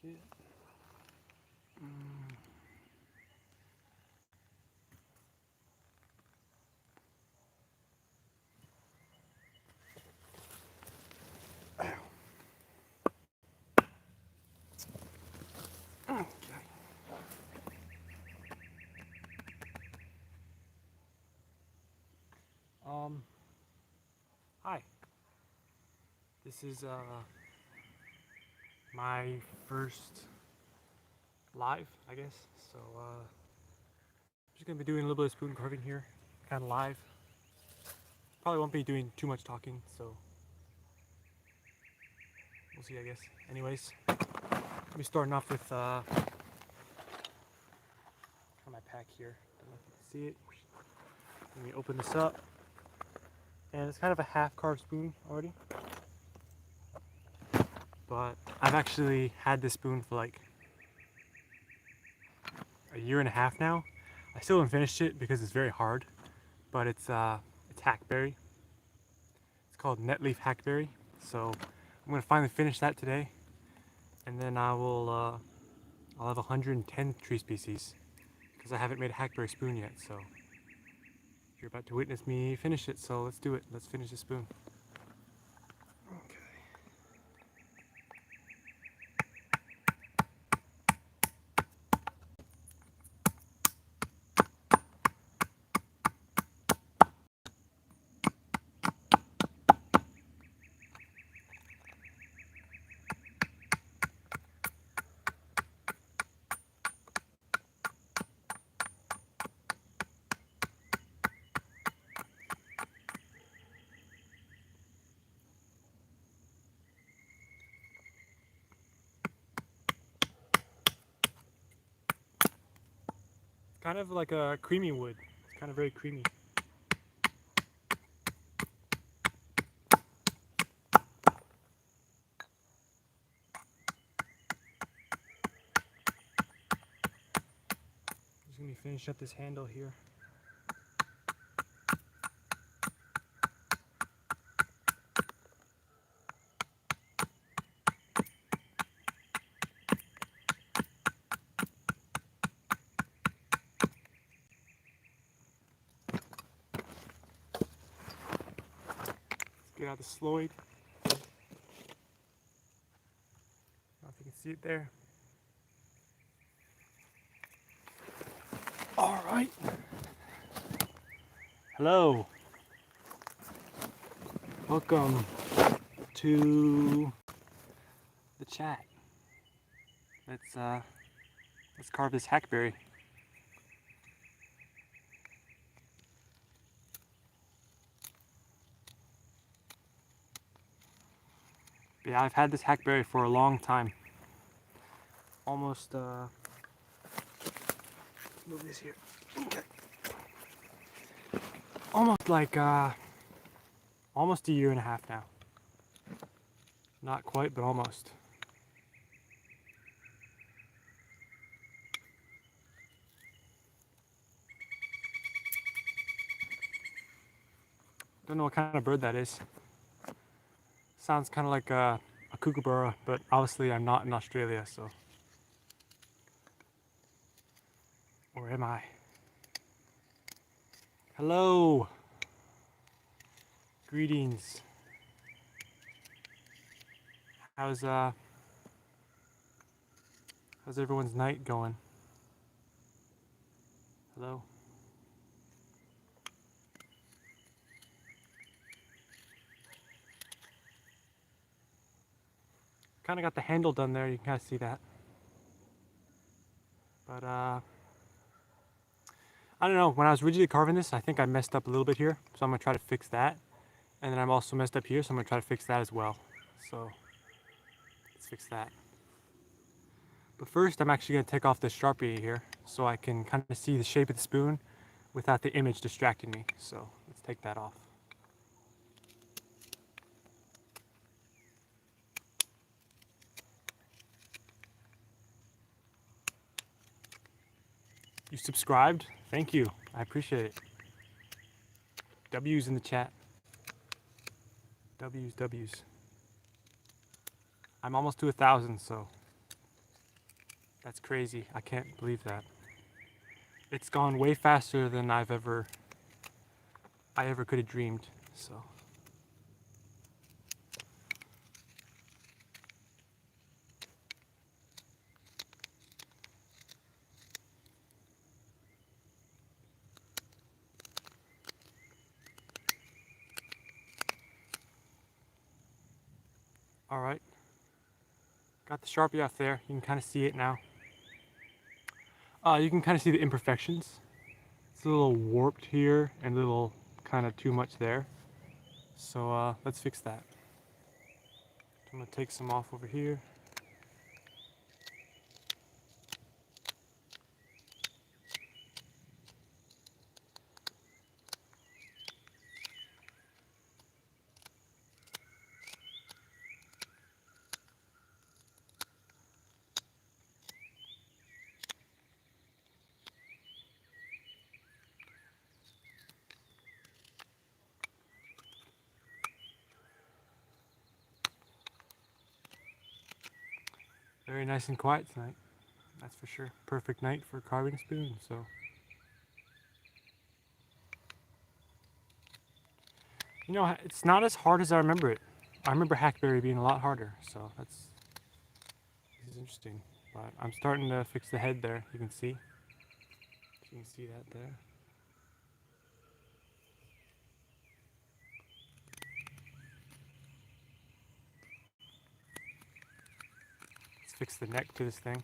it. Okay. Hi. This is my first live, I guess. So I'm just gonna be doing a little bit of spoon carving here, kind of live. Probably won't be doing too much talking, so we'll see, I guess. Anyways, let me starting off with my pack here. I don't know if you can see it. Let me open this up, and it's kind of a half carved spoon already. But I've actually had this spoon for like a year and a half now. I still haven't finished it because it's very hard, but it's hackberry. It's called netleaf hackberry. So I'm gonna finally finish that today, and then I'll have 110 tree species because I haven't made a hackberry spoon yet. So you're about to witness me finish it. So let's do it. Let's finish the spoon. Okay. Kind of like a creamy wood. It's kind of very creamy. Just gonna finish up this handle here. Get out the sloyd. I don't know if you can see it there. All right. Hello. Welcome to the chat. Let's carve this hackberry. Yeah, I've had this hackberry for a long time. Almost move this here. Okay. Almost like almost a year and a half now. Not quite, but almost. Don't know what kind of bird that is. Sounds kind of like a kookaburra, but obviously I'm not in Australia, so. Or am I? Hello. Greetings. How's everyone's night going? Hello. Kind of got the handle done there. You can kind of see that. But I don't know. When I was originally carving this, I think I messed up a little bit here, so I'm gonna try to fix that. And then I'm also messed up here, so I'm gonna try to fix that as well. So let's fix that. But first, I'm actually gonna take off this Sharpie here, so I can kind of see the shape of the spoon without the image distracting me. So let's take that off. You subscribed? Thank you. I appreciate it. W's in the chat. W's. I'm almost to 1,000, so That's crazy. I can't believe that. It's gone way faster than I ever could have dreamed. So all right, got the Sharpie off there. You can kind of see it now. You can kind of see the imperfections. It's a little warped here and a little kind of too much there. So let's fix that. I'm gonna take some off over here. Very nice and quiet tonight. That's for sure. Perfect night for carving a spoon, so. You know, it's not as hard as I remember it. I remember hackberry being a lot harder, so this is interesting. But I'm starting to fix the head there, you can see. You can see that there. Let's fix the neck to this thing.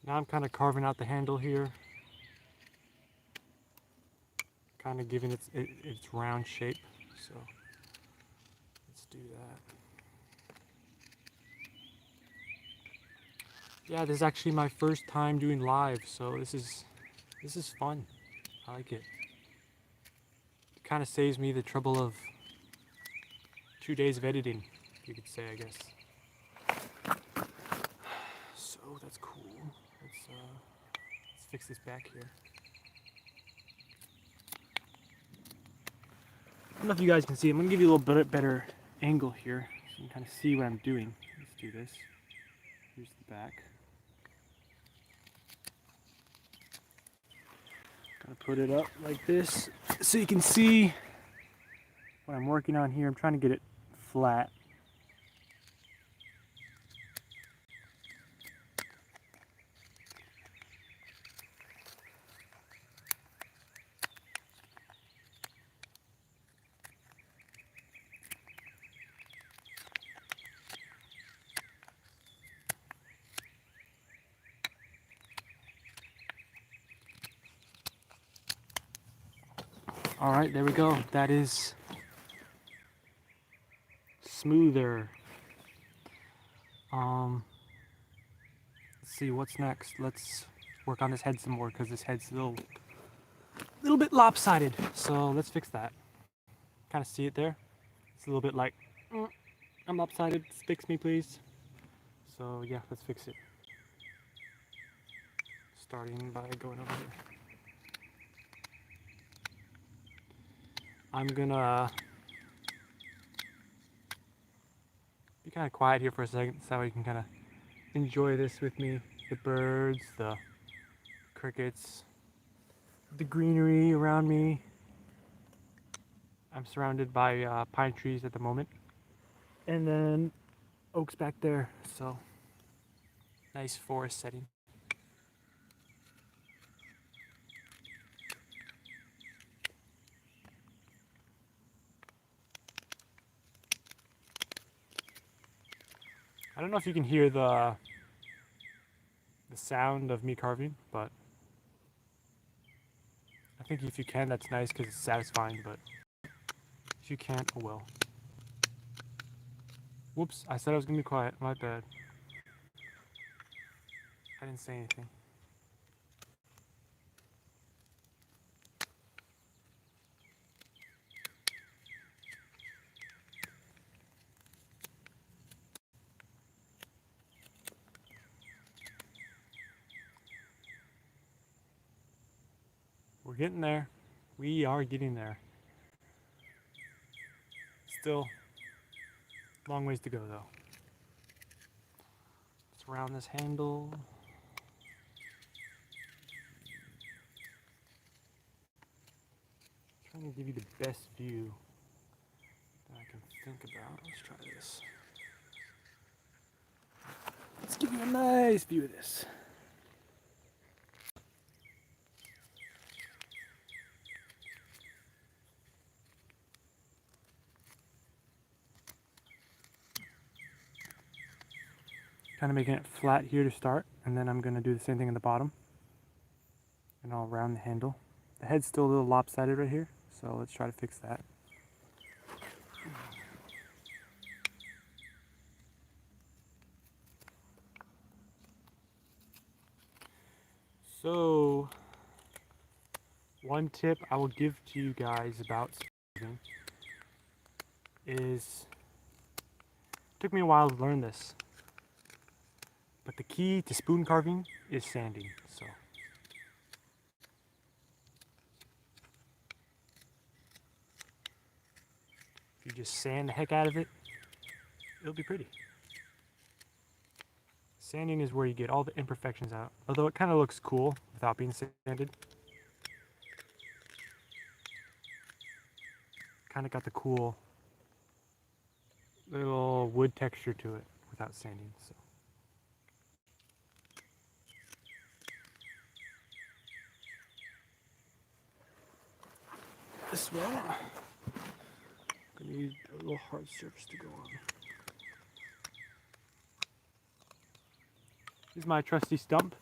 Now I'm kind of carving out the handle here. Kind of giving its round shape. So let's do that. Yeah, this is actually my first time doing live, so this is fun. I like it. It kind of saves me the trouble of 2 days of editing, you could say, I guess. So that's cool. Let's fix this back here. I don't know if you guys can see. I'm gonna give you a little bit better angle here, so you can kind of see what I'm doing. Let's do this. Here's the back. Gonna put it up like this so you can see what I'm working on here. I'm trying to get it flat. All right, there we go. That is smoother. Let's see what's next. Let's work on this head some more because this head's a little bit lopsided. So let's fix that. Kind of see it there. It's a little bit like, I'm lopsided. Fix me, please. So yeah, let's fix it. Starting by going over here. I'm gonna be kind of quiet here for a second so you can kind of enjoy this with me. The birds, the crickets, the greenery around me. I'm surrounded by pine trees at the moment. And then oaks back there, so nice forest setting. I don't know if you can hear the sound of me carving, but I think if you can, that's nice because it's satisfying, but if you can't, oh well. Whoops, I said I was gonna be quiet, my bad. I didn't say anything. We're getting there. We are getting there. Still long ways to go though. Let's round this handle. Trying to give you the best view that I can think about. Let's try this. Let's give you a nice view of this. Kind of making it flat here to start, and then I'm going to do the same thing in the bottom. And I'll round the handle. The head's still a little lopsided right here, so let's try to fix that. So, one tip I will give to you guys about spoon is, it took me a while to learn this, but the key to spoon carving is sanding. So, if you just sand the heck out of it, it'll be pretty. Sanding is where you get all the imperfections out, although it kind of looks cool without being sanded. Kind of got the cool little wood texture to it without sanding. So. This one, I need a little hard surface to go on. This is my trusty stump.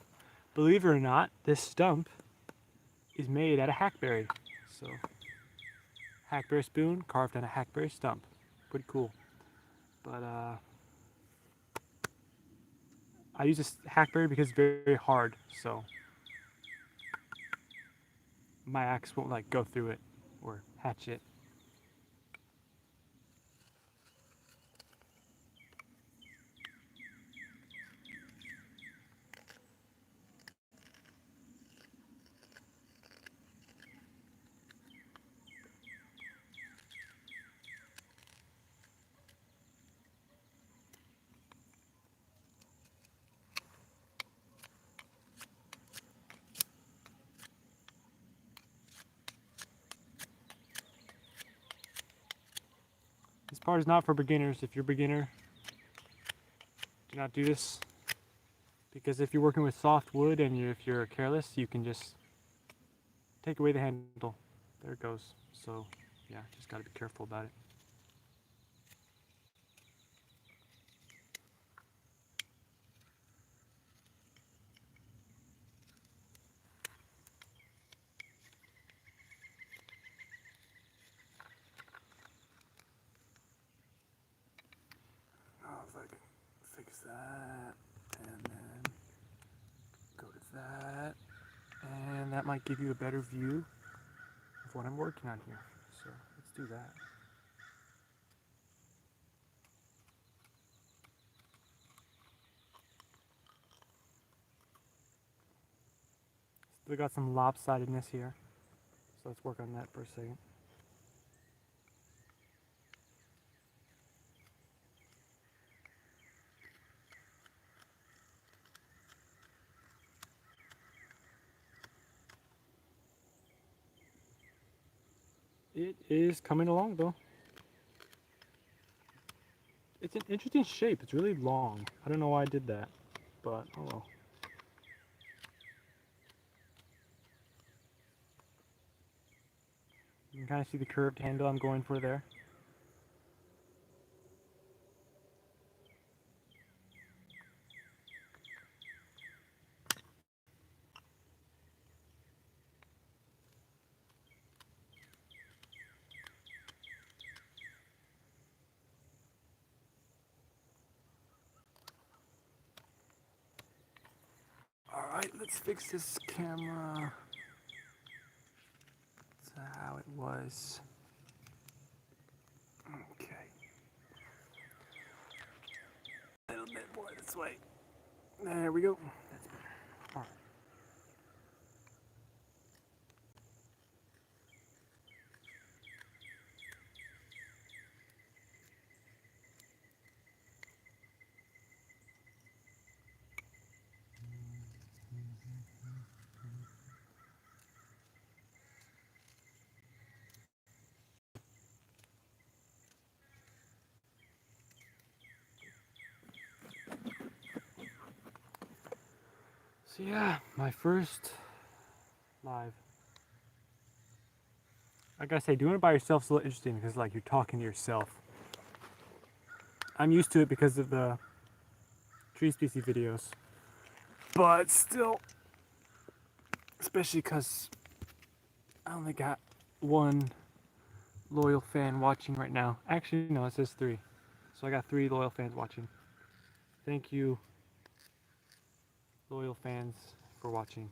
Believe it or not, this stump is made out of hackberry. So, hackberry spoon carved on a hackberry stump. Pretty cool. But I use this hackberry because it's very, very hard. So my axe won't like go through it or hatch it. This part is not for beginners. If you're a beginner, do not do this. Because if you're working with soft wood and if you're careless, you can just take away the handle. There it goes. So yeah, just gotta be careful about it. If I can fix that, and then go to that, and that might give you a better view of what I'm working on here. So let's do that. Still got some lopsidedness here, so let's work on that for a second. It is coming along though. It's an interesting shape. It's really long. I don't know why I did that, but oh well. You can kind of see the curved handle I'm going for there. Alright, let's fix this camera to how it was. Okay. A little bit more this way. There we go. That's better. Alright. So yeah, my first live. I gotta say, doing it by yourself is a little interesting because like you're talking to yourself. I'm used to it because of the tree species videos, but still, especially because I only got one loyal fan watching right now. Actually, no, it says 3. So I got 3 loyal fans watching. Thank you, loyal fans, for watching.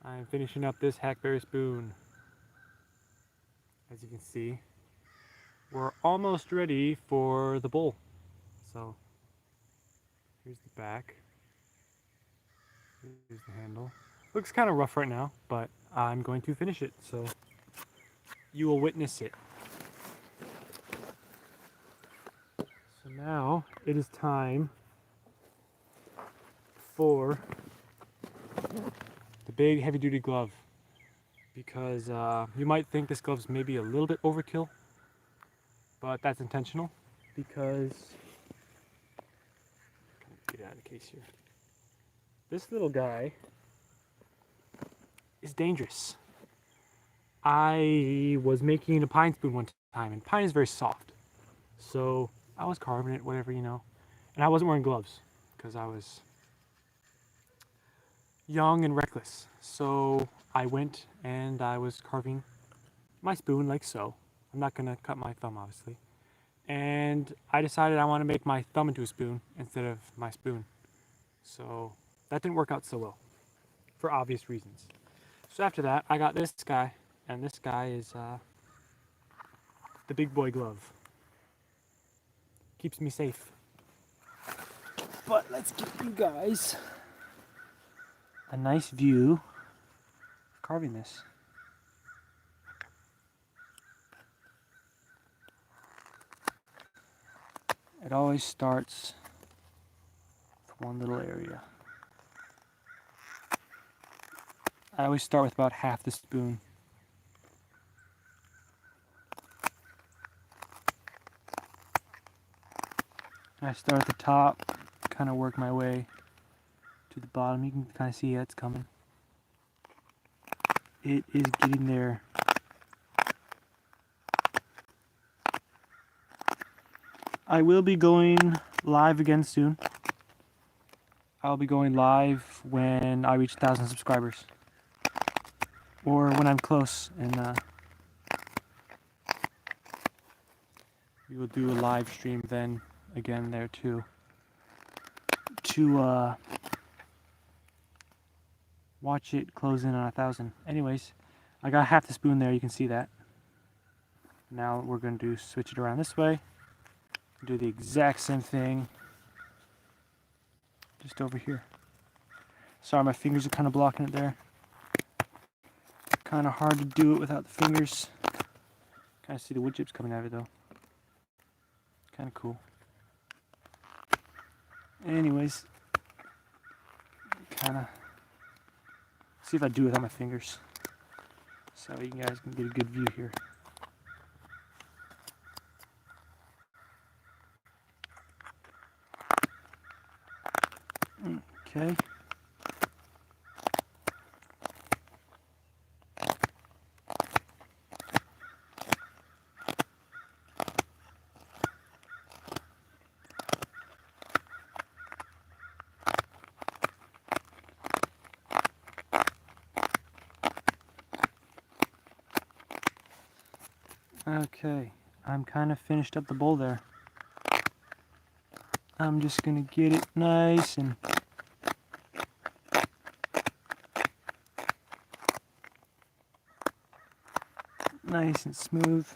I'm finishing up this hackberry spoon. As you can see, we're almost ready for the bowl. So here's the back. Here's the handle. Looks kind of rough right now, but I'm going to finish it, so you will witness it. So now it is time for the big heavy-duty glove, because you might think this glove's maybe a little bit overkill, but that's intentional because, get out of the case here. This little guy is dangerous. I was making a pine spoon one time, and pine is very soft. So I was carving it, whatever, you know. And I wasn't wearing gloves because I was young and reckless. So I went and I was carving my spoon like so. I'm not gonna cut my thumb, obviously. And I decided I want to make my thumb into a spoon instead of my spoon. So that didn't work out so well for obvious reasons. So after that, I got this guy, and this guy is the big boy glove. Keeps me safe. But let's give you guys a nice view of carving this. It always starts with one little area. I always start with about half the spoon. I start at the top, kind of work my way to the bottom. You can kind of see it's coming. It is getting there. I will be going live again soon. I'll be going live when I reach 1,000 subscribers. Or when I'm close, and we will do a live stream then again there too. To watch it close in on 1,000. Anyways, I got half the spoon there, you can see that. Now we're going to switch it around this way. Do the exact same thing just over here. Sorry, my fingers are kind of blocking it there. Kind of hard to do it without the fingers. Kind of see the wood chips coming out of it though. Kind of cool. Anyways, kind of see if I do it without my fingers, so you guys can get a good view here. Okay. Okay, I'm kind of finished up the bowl there. I'm just gonna get it nice and smooth.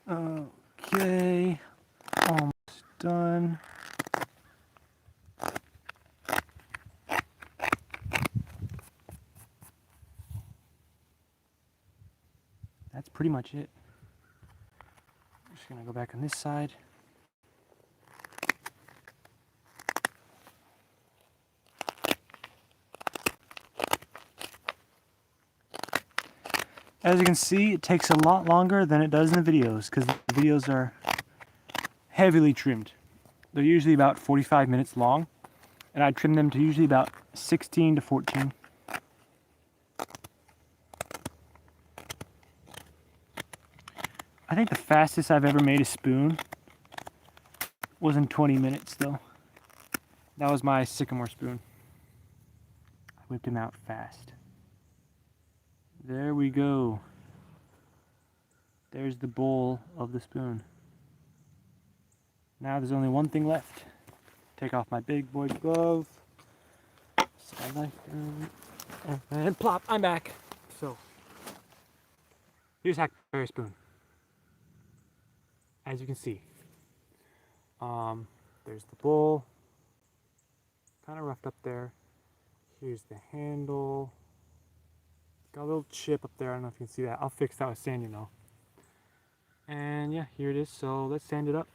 Okay, almost done. That's pretty much it. I'm just gonna go back on this side. As you can see, it takes a lot longer than it does in the videos because the videos are heavily trimmed. They're usually about 45 minutes long, and I trim them to usually about 16 to 14. I think the fastest I've ever made a spoon was in 20 minutes though. That was my sycamore spoon. I whipped him out fast. There we go. There's the bowl of the spoon. Now there's only one thing left. Take off my big boy glove. Set my knife down. And plop, I'm back. So, here's hackberry spoon. As you can see. There's the bowl. Kind of roughed up there. Here's the handle. Got a little chip up there. I don't know if you can see that. I'll fix that with sanding though. And yeah, here it is. So let's sand it up.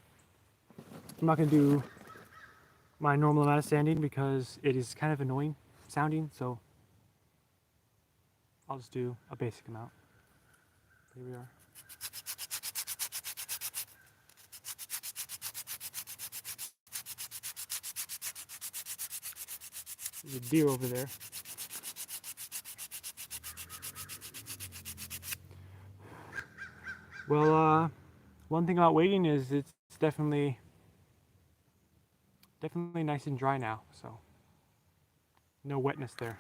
I'm not going to do my normal amount of sanding because it is kind of annoying sounding. So I'll just do a basic amount. Here we are. There's a deer over there. Well, one thing about waiting is it's definitely nice and dry now, so no wetness there.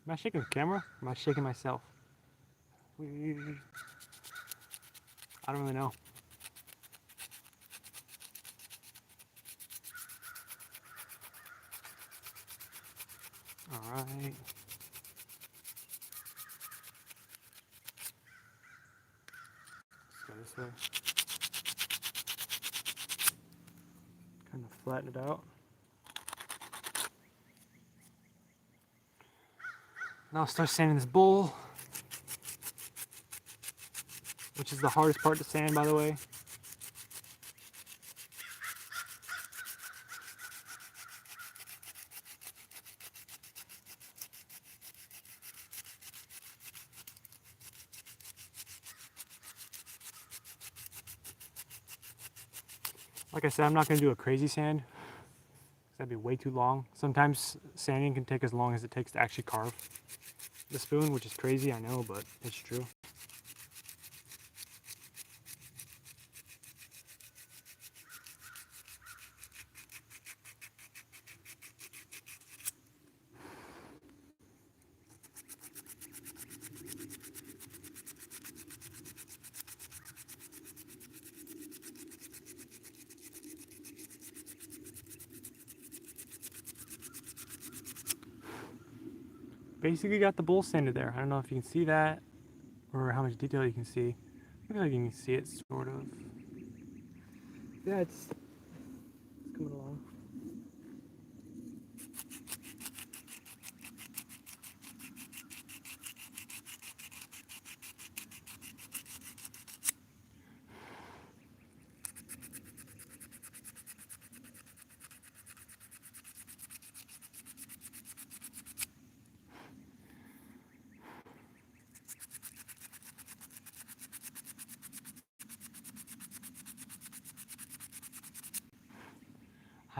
Am I shaking the camera? Or am I shaking myself? I don't really know. Alright. Let's go this way. Kind of flatten it out. Now I'll start sanding this bowl, which is the hardest part to sand, by the way. Like I said, I'm not going to do a crazy sand. That'd be way too long. Sometimes sanding can take as long as it takes to actually carve the spoon, which is crazy, I know, but it's true. Basically got the bowl sanded there. I don't know if you can see that or how much detail you can see. I feel like you can see it sort of. Yeah, it's coming along.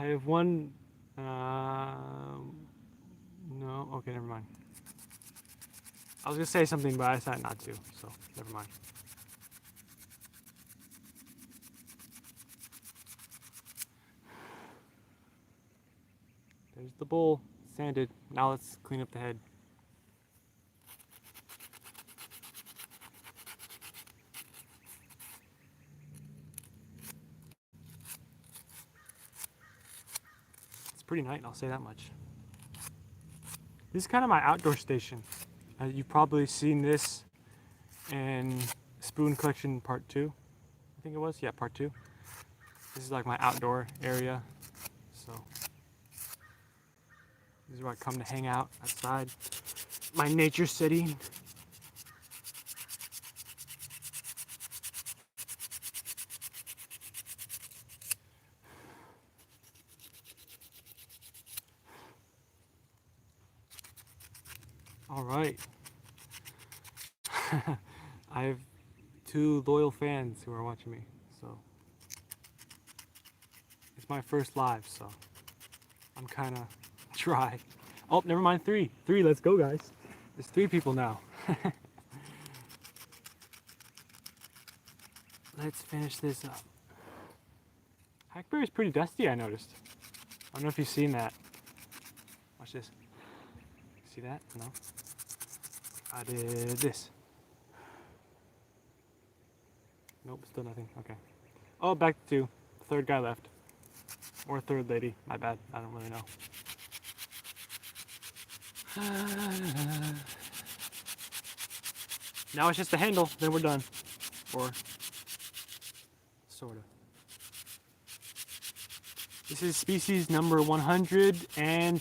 I have one, no, okay, never mind. I was gonna say something, but I decided not to, so never mind. There's the bowl, sanded. Now let's clean up the head. It's pretty nice, I'll say that much. This is kind of my outdoor station. You've probably seen this in Spoon Collection Part 2. I think it was, yeah, Part 2. This is like my outdoor area. So this is where I come to hang out outside. My nature setting. All right. I have 2 loyal fans who are watching me, so it's my first live, so I'm kind of dry. Oh, never mind, 3. 3, let's go, guys. There's 3 people now. Let's finish this up. Hackberry's pretty dusty, I noticed. I don't know if you've seen that. Watch this. See that? No? I did this. Nope, still nothing. Okay. Oh, back to 2. Third guy left. Or third lady. My bad. I don't really know. Now it's just the handle, then we're done. Or sorta. This is species number 110.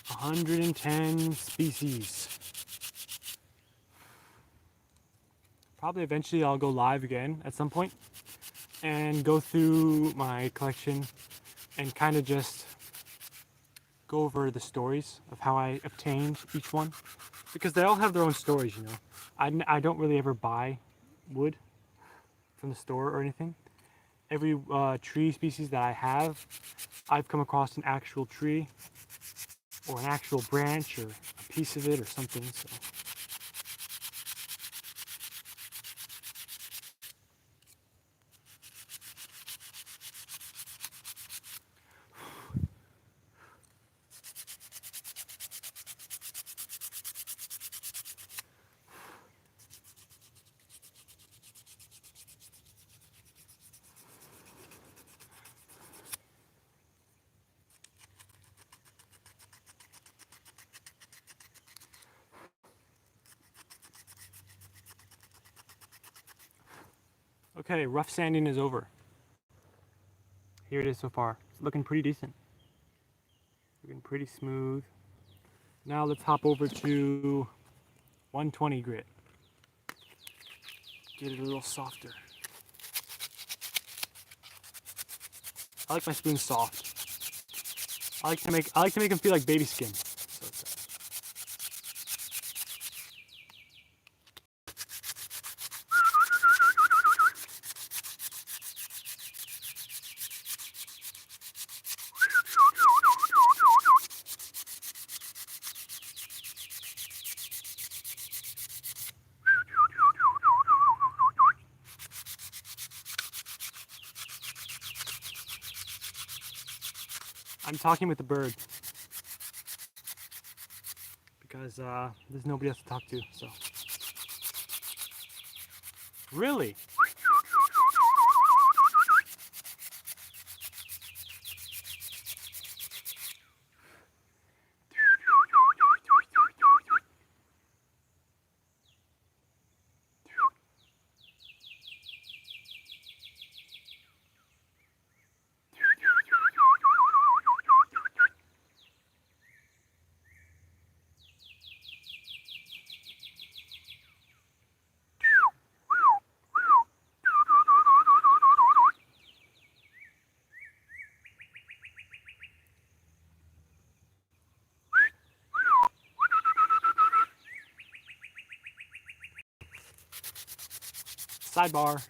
110 species. Probably eventually I'll go live again at some point and go through my collection and kind of just go over the stories of how I obtained each one, because they all have their own stories, you know. I don't really ever buy wood from the store or anything. Every tree species that I have, I've come across an actual tree or an actual branch or a piece of it or something. So. Okay, rough sanding is over. Here it is so far. It's looking pretty decent. Looking pretty smooth. Now let's hop over to 120 grit. Get it a little softer. I like my spoons soft. I like to make them feel like baby skin. So I'm talking with the bird because there's nobody else to talk to. So really. Sidebar.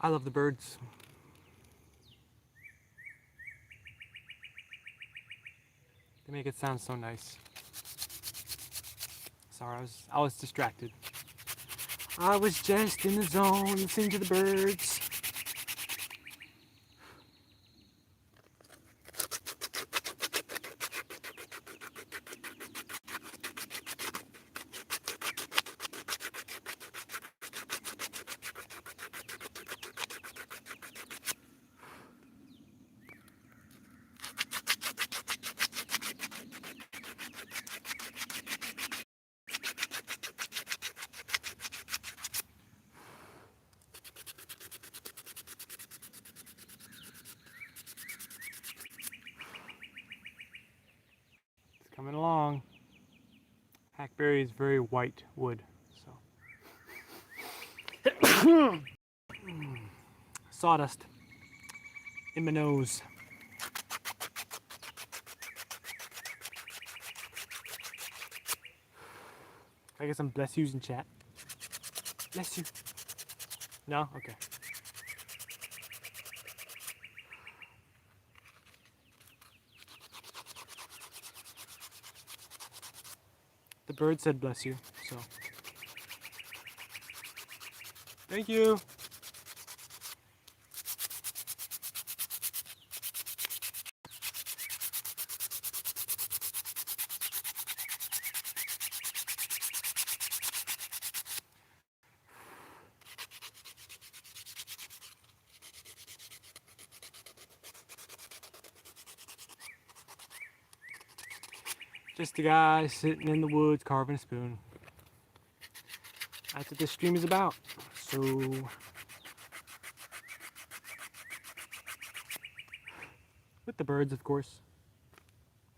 I love the birds. They make it sound so nice. Sorry, I was distracted. I was just in the zone, listening to the birds. It's coming along. Hackberry is very white wood, so. Sawdust in my nose. Can I get some bless yous in chat? Bless you. No? Okay. The bird said bless you, so. Thank you. Just a guy sitting in the woods carving a spoon. That's what this stream is about. So, with the birds, of course.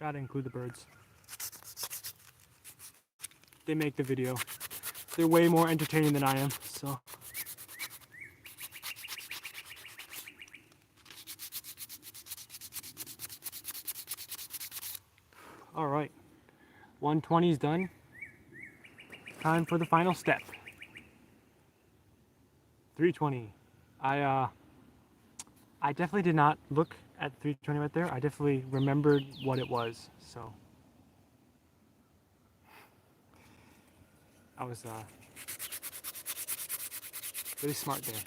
Gotta include the birds. They make the video. They're way more entertaining than I am, so. All right, 120 is done. Time for the final step. 320. I definitely did not look at 320 right there. I definitely remembered what it was, so. I was really smart there.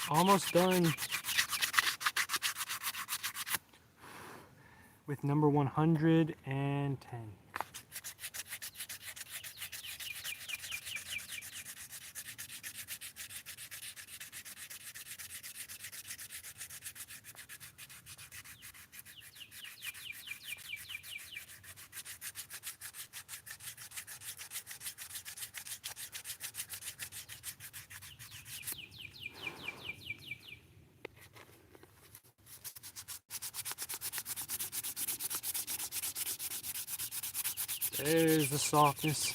Almost done with number 110. There's the softness.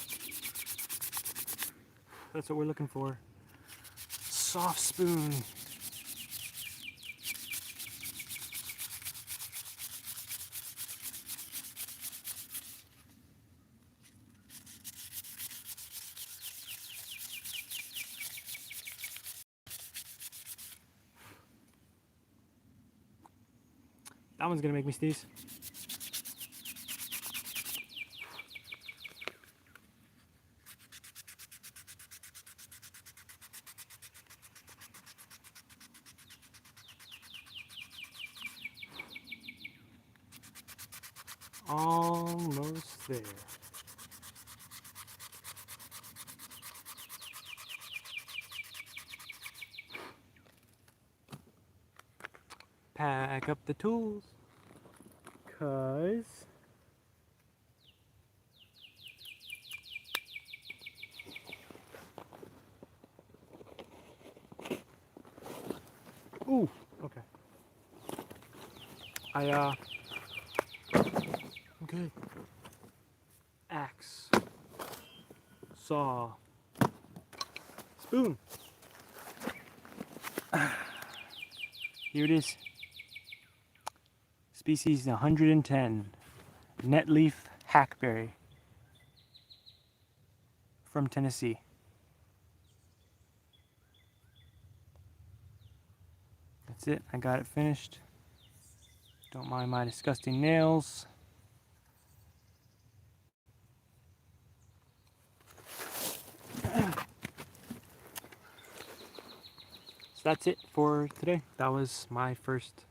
That's what we're looking for. Soft spoon. That one's gonna make me sneeze. Almost there. Pack up the tools, 'cause ooh, okay. I'm good. Axe, saw, spoon. Here it is. Species 110, netleaf hackberry from Tennessee. That's it. I got it finished. Don't mind my disgusting nails. So that's it for today. That was my first,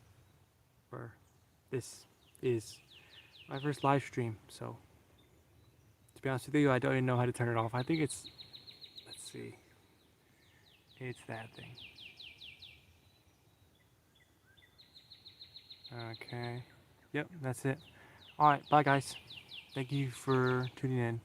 or this is my first live stream. So to be honest with you, I don't even know how to turn it off. I think it's, let's see, it's that thing. Okay. Yep, that's it. Alright, bye guys. Thank you for tuning in.